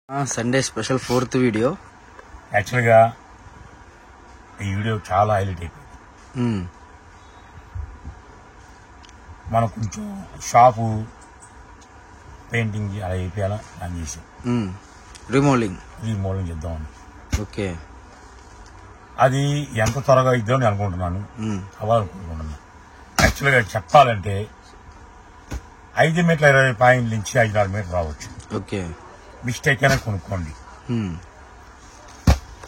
Sunday special 4th video. యాక్చువల్గా ఈ video చాలా హైలైట్ అయిపోయింది. మనం కొంచెం షాపు పెయింటింగ్ అలా అయిపోయాలా ప్లాన్ చేసి రీమోడలింగ్ చేద్దామని. ఓకే, అది ఎంత త్వరగా ఇద్దాం అని అనుకుంటున్నాను, అవ్వాలనుకుంటున్నాను. యాక్చువల్గా చెప్పాలంటే 5 మీటర్ల 20 పాయింట్ల నుంచి 5-6 మీటర్లు రావచ్చు. ఓకే, మిస్టేక్ అయినా కొనుక్కోండి.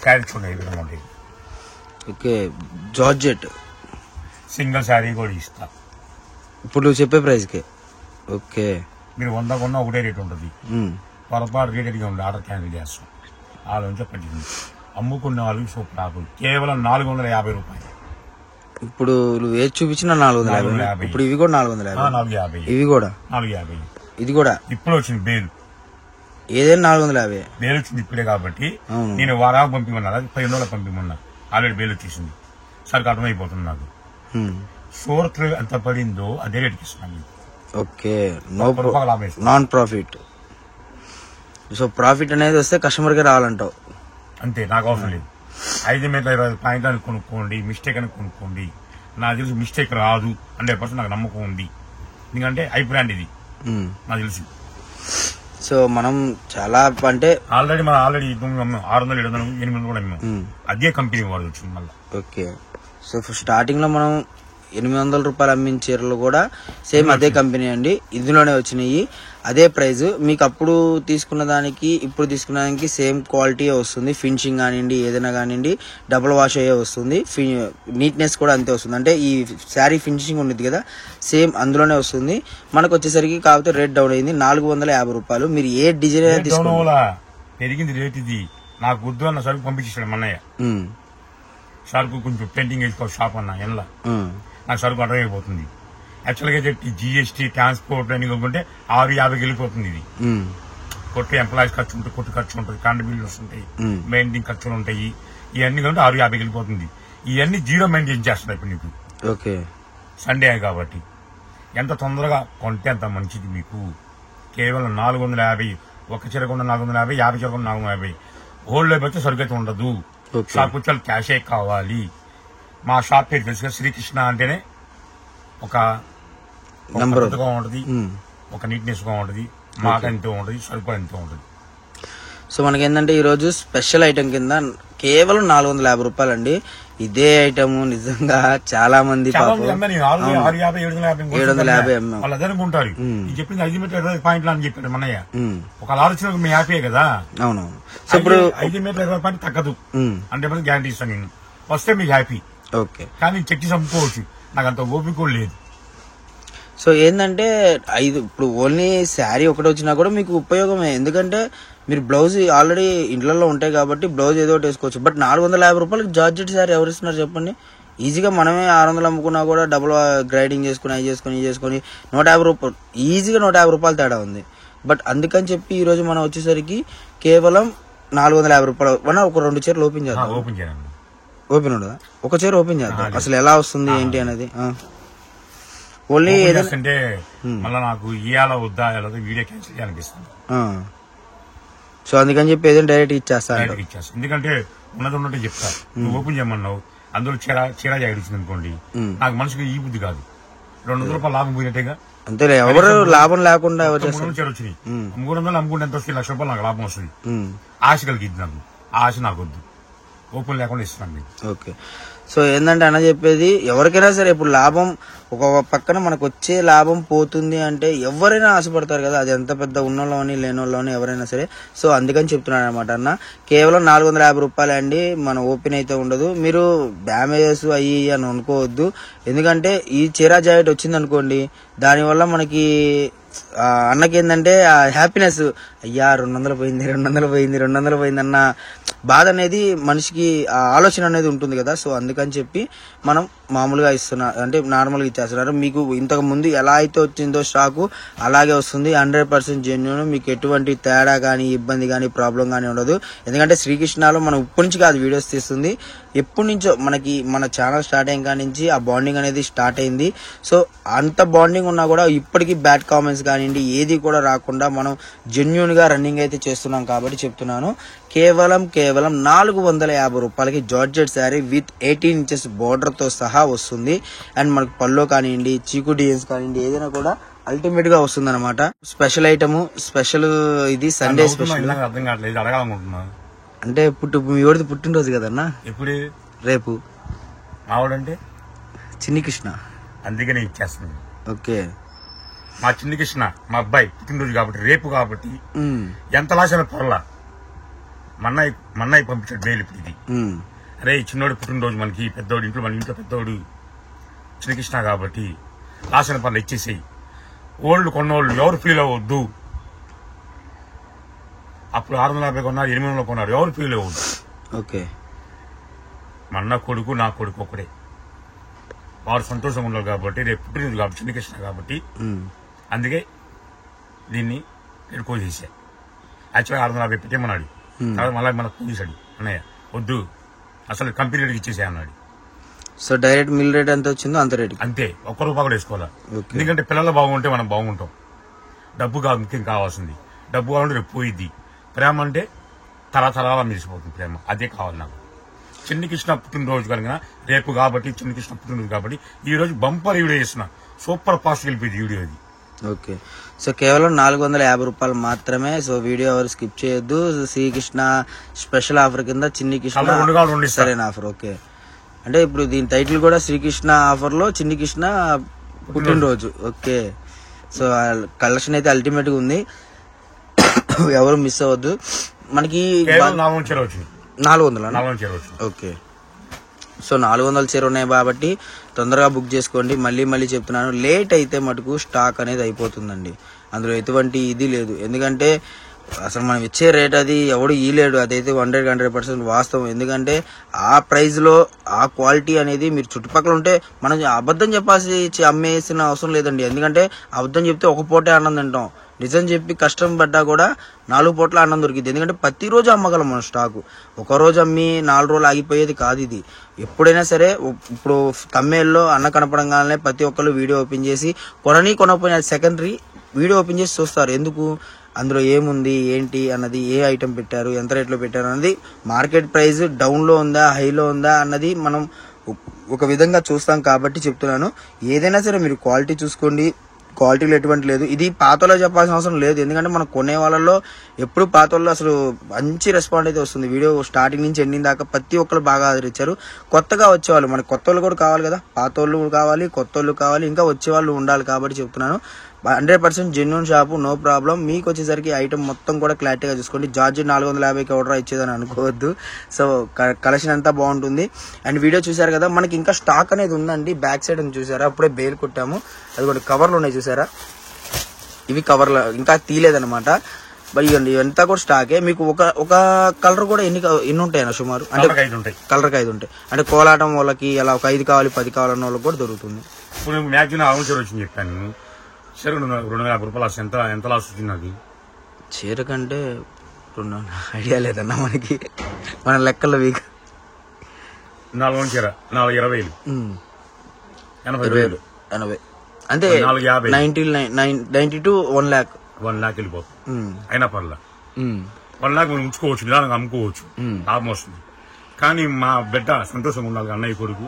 శారీస్ ఉన్నాయి, ఈ విధంగా ఉంటాయి. ఓకే, జార్జెట్ సింగిల్ శారీ కూడా ఇస్తా ఇప్పుడు నువ్వు చెప్పే ప్రైస్కే. ఓకే, మీరు 100 కొన్నా ఒకటే రేట్ ఉంటుంది. పొరపాటు రేటెడ్గా ఉంది, ఆర్డర్ క్యాన్సిల్ చేస్తాం. ఆలోచించ పట్టింది. అమ్ముకున్న వాళ్ళు సూపర్ ఆకులు కేవలం 450 రూపాయలు. ఇప్పుడు నువ్వు ఏది చూపించినా 450. ఇప్పుడు ఇవి కూడా 450. 450, ఇవి కూడా 450. ఇది కూడా ఇప్పుడు వచ్చింది బేలు, ఏదైనా 450. బేలు వచ్చింది ఇప్పుడే. కాబట్టి నేను వారాకు పంపిమన్నా, 10 రోజులకు పంపిమన్నా. ఆల్రెడీ బేలు వచ్చేసింది. సరికి అర్థమైపోతుంది నాకు. సూరత్ ఎంత పడిందో అదే రేటుకి ఇస్తున్నాను. Okay, non profit. So profit అనేది వస్తే కస్టమర్ కి రావాలంటావు అంతే, నాకు అవసరం లేదు. 5 మీటర్ల 20 పాయింట్లని కొనుక్కోండి, మిస్టేక్ అని కొనుక్కోండి. నాకు తెలిసి మిస్టేక్ రాదు, 100% నాకు నమ్మకం ఉంది. ఎందుకంటే ఐ బ్రాండ్ ఇది నాకు తెలుసు. సో మనం చాలా అంటే ఆల్రెడీ 600, 700, 800 కూడా అమ్మాం. అదే కంపెనీ వాళ్ళు వచ్చింది మళ్ళీ. ఓకే, సో స్టార్టింగ్ లో మనం 800 రూపాయలు అమ్మిన చీరలు కూడా సేమ్ అదే కంపెనీ అండి, ఇందులోనే వచ్చినాయి. అదే ప్రైస్. మీకు అప్పుడు తీసుకున్న దానికి ఇప్పుడు తీసుకున్న దానికి సేమ్ క్వాలిటీ వస్తుంది. ఫినిషింగ్ కానివ్వండి, ఏదైనా కానివ్వండి, డబుల్ వాష్ అయ్యే వస్తుంది. నీట్నెస్ కూడా అంతే వస్తుంది. అంటే ఈ శారీ ఫినిషింగ్ ఉండేది కదా, సేమ్ అందులోనే వస్తుంది. మనకు వచ్చేసరికి కాకపోతే రేట్ డౌన్ అయింది, 450 రూపాయలు. మీరు ఏ డిజైన్ పెరిగింది రేట్. ఇది నాకు వద్దు అన్న సరుకు పంపించాడు మన్నయ్య. సరుకు కొంచెం పెయింటింగ్ వేసుకో షాప్ అన్న ఎన్లా, నాకు సరుకు అర్థం అయిపోతుంది. యాక్చువల్గా చెప్పి జిఎస్టీ ట్రాన్స్పోర్ట్ అని అనుకుంటే 650 వెళ్ళిపోతుంది. ఇది కొట్టు ఎంప్లాయీస్ ఖర్చు ఉంటుంది, కొట్టు ఖర్చు ఉంటుంది, కరెంట్ బిల్లులు ఉంటాయి, మెయింటైన్ ఖర్చులు ఉంటాయి. ఇవన్నీ కంటే 650 వెళ్ళిపోతుంది. ఇవన్నీ జీరో మెయింటైన్ చేస్తున్నాయి ఇప్పుడు నీకు. ఓకే, సండే కాబట్టి ఎంత తొందరగా కొంటే అంత మంచిది మీకు. కేవలం 450, ఒక చీర కొన్న 450, 50 చీర కొన్న 450. హోల్డ్ అయిపోతే సరుకు అయితే ఉండదు. షాప్ వచ్చి వాళ్ళు క్యాషే కావాలి. మా షాప్ పేరు తెలుసు, శ్రీకృష్ణ అంటేనే ఒక పద్ధతిగా ఉంటది, ఒక నీట్నెస్ గా ఉంటది, మాట ఎంతో ఉంటది, సరుకు ఎంతో ఉంటది. సో మనకి ఏంటంటే ఈ రోజు స్పెషల్ ఐటమ్ కింద కేవలం 450 రూపాయలు అండి. ఇదే ఐటమ్ నిజంగా చాలా మంది 750, 750 వాళ్ళు అదే అనుకుంటారు. చెప్పింది 5 మీటర్ల 20 పాయింట్లు అని చెప్పాడు మన్నయ్య. ఒక ఆలోచన మీ హ్యాపీయే కదా. అవునవును. సో ఇప్పుడు 5 మీటర్ల 20 పాయింట్ తగ్గదు అంటే గ్యారంటీ ఇస్తాను నేను. వస్తే మీకు హ్యాపీ. ఓకే, కానీ చెక్ చేసి అమ్ముకోవచ్చు, నాకు అంత ఓపిక కూడా లేదు. సో ఏంటంటే ఇప్పుడు ఓన్లీ శారీ ఒకటి వచ్చినా కూడా మీకు ఉపయోగమే. ఎందుకంటే మీరు బ్లౌజ్ ఆల్రెడీ ఇంట్లో ఉంటాయి కాబట్టి బ్లౌజ్ ఏదో ఒకటి వేసుకోవచ్చు. బట్ 450 రూపాయలకి జార్జెట్ శారీ ఎవరు ఇస్తున్నారు చెప్పండి? ఈజీగా మనమే 600 అమ్ముకున్నా కూడా డబుల్ గ్రైడింగ్ చేసుకుని అవి చేసుకుని 150 రూపాయలు, ఈజీగా 150 రూపాయలు తేడా ఉంది. బట్ అందుకని చెప్పి ఈ రోజు మనం వచ్చేసరికి కేవలం 450 రూపాయలు. ఒక 2 చీరలు ఓపెన్ చేద్దాం. ఓపెన్ ఉండదా? ఒక చీర ఓపెన్ చేద్దాం, అసలు ఎలా వస్తుంది ఏంటి అనేది. ఓన్లీ అంటే మళ్ళీ నాకు ఇవాళ వద్దా వీడియో క్యాన్సిల్ చేయాలనిపిస్తుంది. సో అందుకని చెప్పి ఏదైనా డైరెక్ట్ ఇచ్చేస్తాను. ఎందుకంటే ఉన్నట్టు చెప్తా. నువ్వు ఓపెన్ చేయమన్నావు, అందులో చీర జాయిడిచ్చింది అనుకోండి, నాకు మనసుకు ఈ బుద్ధి కాదు. 200 రూపాయలు లాభం పోయినట్టేగా. అంతేలే, ఎవరు లాభం లేకుండా చీర వచ్చినాయి. 300 అమ్ముకుంటే ఎంత వస్తుంది? 1,00,000 రూపాయలు నాకు లాభం వస్తుంది. ఆశ కలిగింది నాకు. ఆ ఆశ నాకు వద్దు, ఓపెన్ లేకుండా ఇస్తున్నాను. ఓకే, సో ఏంటంటే అన్న చెప్పేది, ఎవరికైనా సరే ఇప్పుడు లాభం ఒక పక్కన మనకు వచ్చే లాభం పోతుంది అంటే ఎవరైనా ఆశపడతారు కదా, అది ఎంత పెద్ద ఉన్నోళ్ళని లేనోళ్ళని ఎవరైనా సరే. సో అందుకని చెప్తున్నాను అనమాట అన్న. కేవలం 450 రూపాయలు అండి, మన ఓపెన్ అయితే ఉండదు. మీరు డ్యామేజెస్ అయ్యి అని అనుకోవద్దు. ఎందుకంటే ఈ చీరా జాకెట్ వచ్చింది అనుకోండి, దానివల్ల మనకి అన్నకి ఏంటంటే ఆ హ్యాపీనెస్, అయ్యా 200 పోయింది అన్న బాధ అనేది మనిషికి ఆ ఆలోచన అనేది ఉంటుంది కదా. సో అందుకని చెప్పి మనం మామూలుగా అంటే నార్మల్గా ఇచ్చేస్తున్నారు. మీకు ఇంతకు ముందు ఎలా అయితే వచ్చిందో స్టాకు అలాగే వస్తుంది. 100% జెన్యూన్. మీకు ఎటువంటి తేడా కానీ ఇబ్బంది కానీ ప్రాబ్లం కానీ ఉండదు. ఎందుకంటే శ్రీకృష్ణలో మనం ఇప్పటి నుంచి కాదు వీడియోస్ తీస్తుంది, ఎప్పటి నుంచో మన ఛానల్ స్టార్ట్ అయిన కాడి నుంచి ఆ బాండింగ్ అనేది స్టార్ట్ అయింది. సో అంత బాండింగ్ ఉన్నా కూడా ఇప్పటికీ బ్యాడ్ కామెంట్స్ కానివ్వండి ఏది కూడా రాకుండా మనం జెన్యూన్ జెన్యున్ గా రన్నింగ్ అయితే చేస్తున్నాం కాబట్టి చెప్తున్నాను. కేవలం 450 రూపాయలకి georgette sari with 18 inches border తో సహా వస్తుంది. అండ్ మనకు పల్లో కానివ్వండి, చీకు డిజైన్స్ కానివ్వండి, ఏదైనా కూడా అల్టిమేట్ గా వస్తుంది అనమాట. స్పెషల్ ఐటమ్, స్పెషల్ ఇది సండే స్పెషల్. అర్థం కావట్లేదు, అడగాలనుకుంటున్నా. అంటే మీ వాడిది పుట్టినరోజు కదన్నా, ఎప్పుడు? రేపు. మావాడంటే చిన్ని కృష్ణ, అందుకనే ఇచ్చేస్తున్నాను. ఓకే. మా చిన్ని కృష్ణ మా అబ్బాయి పుట్టినరోజు కాబట్టి, రేపు కాబట్టి ఎంత లాసిన పొరలా మన్నయ్య పంపించాడు మెయిల్. ఇప్పుడు ఇది అరే చిన్నోడు పుట్టినరోజు మనకి, పెద్దోడు ఇంట్లో, మన ఇంట్లో పెద్దోడు చిన్న కృష్ణ కాబట్టి లాసిన పనులు ఇచ్చేసేయి. ఓల్డ్ కొన్నోళ్ళు ఎవరు ఫీల్ అవ్వద్దు. అప్పుడు 650 కొన్నారు, 800 కొన్నారు, ఎవరు ఫీల్ అవ్వద్దు. ఓకే. మన్న కొడుకు నా కొడుకు ఒకడే, వారు సంతోషంగా ఉన్నారు కాబట్టి, రేపు పుట్టినరోజు కాబట్టి చిన్న కృష్ణ కాబట్టి అందుకే దీన్ని ఎక్కువ చేశా. యాక్చువల్గా 650 పెట్టేమన్నాడు, మళ్ళీ మనకు ఫోన్ చేశాడు, అన్నయ్య వద్దు అసలు కంపెనీ రేటుకి ఇచ్చేసా అన్నాడు. సో డైరెక్ట్ మిల్ రేట్ ఎంత వచ్చిందో అంత రేట్ అంతే, ఒక్క రూపాయి కూడా వేసుకోవాలా. ఎందుకంటే పిల్లలు బాగుంటే మనం బాగుంటాం. డబ్బు కాదు ముఖ్యం కావాల్సింది. డబ్బు కావాలంటే రేపు పోయిద్ది. ప్రేమ అంటే తరతరాల మిలిసిపోతుంది ప్రేమ, అదే కావాలి నాకు. చిన్ని కృష్ణ పుట్టినరోజు కలిగిన రేపు కాబట్టి, చిన్ని కృష్ణ పుట్టినరోజు కాబట్టి ఈ రోజు బంపర్ వీడియో చేస్తున్నా. సూపర్ ఫాస్ట్ వెళ్ళిపోయింది వీడియో ఇది. ఓకే. సో కేవలం 450 రూపాయలు మాత్రమే. సో వీడియో ఎవరు స్కిప్ చేయొద్దు. శ్రీకృష్ణ స్పెషల్ ఆఫర్ కింద చిన్ని కృష్ణ సరైన ఆఫర్. ఓకే. అంటే ఇప్పుడు దీని టైటిల్ కూడా శ్రీకృష్ణ ఆఫర్ లో చిన్ని కృష్ణ పుట్టినరోజు. ఓకే. సో కలెక్షన్ అయితే అల్టిమేట్ గా ఉంది, ఎవరు మిస్ అవ్వద్దు. మనకి 400. ఓకే. సో 400 చీర ఉన్నాయి కాబట్టి తొందరగా బుక్ చేసుకోండి. మళ్ళీ చెప్తున్నాను, లేట్ అయితే మటుకు స్టాక్ అనేది అయిపోతుందండి. అందులో ఎటువంటి ఇది లేదు. ఎందుకంటే అసలు మనం ఇచ్చే రేట్ అది ఎవడు ఇలేడు, అదైతే 100% వాస్తవం. ఎందుకంటే ఆ ప్రైస్ లో ఆ క్వాలిటీ అనేది మీరు చుట్టుపక్కల ఉంటే మనం అబద్ధం చెప్పాల్సి అమ్మేసిన అవసరం లేదండి. ఎందుకంటే అబద్ధం చెప్తే ఒక పూటే అన్నం తింటాం, నిజం చెప్పి కష్టం పడ్డా కూడా 4 పూట్ల అన్నం దొరికింది. ఎందుకంటే ప్రతిరోజు అమ్మగలం మనం స్టాకు. ఒక రోజు అమ్మి 4 రోజులు ఆగిపోయేది కాదు ఇది. ఎప్పుడైనా సరే ఇప్పుడు తమ్మేల్లో అన్న కనపడంగానే ప్రతి ఒక్కరు వీడియో ఓపెన్ చేసి కొనకపోయినా సెకండరీ వీడియో ఓపెన్ చేసి చూస్తారు. ఎందుకు, అందులో ఏముంది ఏంటి అన్నది, ఏ ఐటెం పెట్టారు, ఎంత రేట్లో పెట్టారు అన్నది, మార్కెట్ ప్రైస్ డౌన్ లో ఉందా హైలో ఉందా అన్నది మనం ఒక విధంగా చూస్తాం కాబట్టి చెప్తున్నాను. ఏదైనా సరే మీరు క్వాలిటీ చూసుకోండి, క్వాలిటీలో ఎటువంటి లేదు. ఇది పాతలో చెప్పాల్సిన అవసరం లేదు, ఎందుకంటే మనం కొనే వాళ్ళలో ఎప్పుడు పాతల్లో అసలు మంచి రెస్పాండ్ అయితే వస్తుంది. వీడియో స్టార్టింగ్ నుంచి ఎండింగ్ దాకా ప్రతి ఒక్కరు బాగా ఆదరించారు. కొత్తగా వచ్చేవాళ్ళు, మనకి కొత్త వాళ్ళు కూడా కావాలి కదా, పాత వాళ్ళు కావాలి, కొత్త వాళ్ళు కావాలి, ఇంకా వచ్చేవాళ్ళు ఉండాలి కాబట్టి చెప్తున్నాను. 100% జెన్యూన్ షాపు, నో ప్రాబ్లం. మీకు వచ్చేసరికి ఐటమ్ మొత్తం కూడా క్లారిటీగా చూసుకోండి. జార్జెట్ 450కి ఆర్డర్ ఇచ్చేదని అనుకోవద్దు. సో కలెక్షన్ అంతా బాగుంటుంది. అండ్ వీడియో చూసారు కదా, మనకి ఇంకా స్టాక్ అనేది ఉందండి. బ్యాక్ సైడ్ అని చూసారా, అప్పుడే బేల్ కొట్టాము. అది కూడా కవర్లు ఉన్నాయి చూసారా, ఇవి కవర్లు ఇంకా తీయలేదనమాట. ఇవ్వండి, ఇవంతా కూడా స్టాకే. మీకు ఒక కలర్ కూడా ఎన్ని ఉంటాయన్నా సుమారు? అంటే కలర్కి 5 ఉంటాయి. అంటే కోలాటం వాళ్ళకి అలా ఒక 5 కావాలి 10 కావాలన్న వాళ్ళకి కూడా దొరుకుతుంది. ఇప్పుడు మ్యాక్సిమం వచ్చింది చెప్పాను, చీర 250 రూపాయలు ఎంత లాస్ వచ్చింది అది? చీర కంటే ఐడియా లేదన్నా మనకి, మన లెక్కల్లో వీక్. 4 చీర 420,000, 80,000 అంటే 90 to 1 lakh వెళ్ళిపోతుంది. అయినా పర్లా 1 lakh మనం ఉంచుకోవచ్చు, నిదానంగా అమ్ముకోవచ్చు, లాభం వస్తుంది. కానీ మా బిడ్డ సంతోషంగా ఉండాలి. అన్నయ్య కొడుకు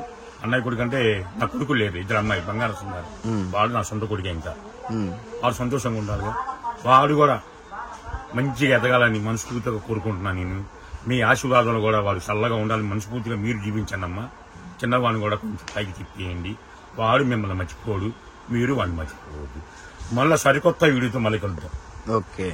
అంటే నా కొడుకు లేదు, 2 అమ్మాయి బంగారం ఉన్నారు. వాడు నా సొంత కొడుకే. ఇంకా వాడు సంతోషంగా ఉండాలి. వాడు కూడా మంచిగా ఎదగాలని మనస్ఫూర్తిగా కోరుకుంటున్నాను నేను. మీ ఆశీర్వాదంలో కూడా వాడు చల్లగా ఉండాలని మనస్ఫూర్తిగా మీరు జీవించండి అమ్మా. చిన్నవాడిని కూడా కొంచెం పైకి తిప్పేయండి. వాడు మిమ్మల్ని మర్చిపోడు, మీరు వాడిని మర్చిపోవద్దు. మళ్ళీ సరికొత్త వీడియోతో మళ్ళీ కలుద్దాం. ఓకే.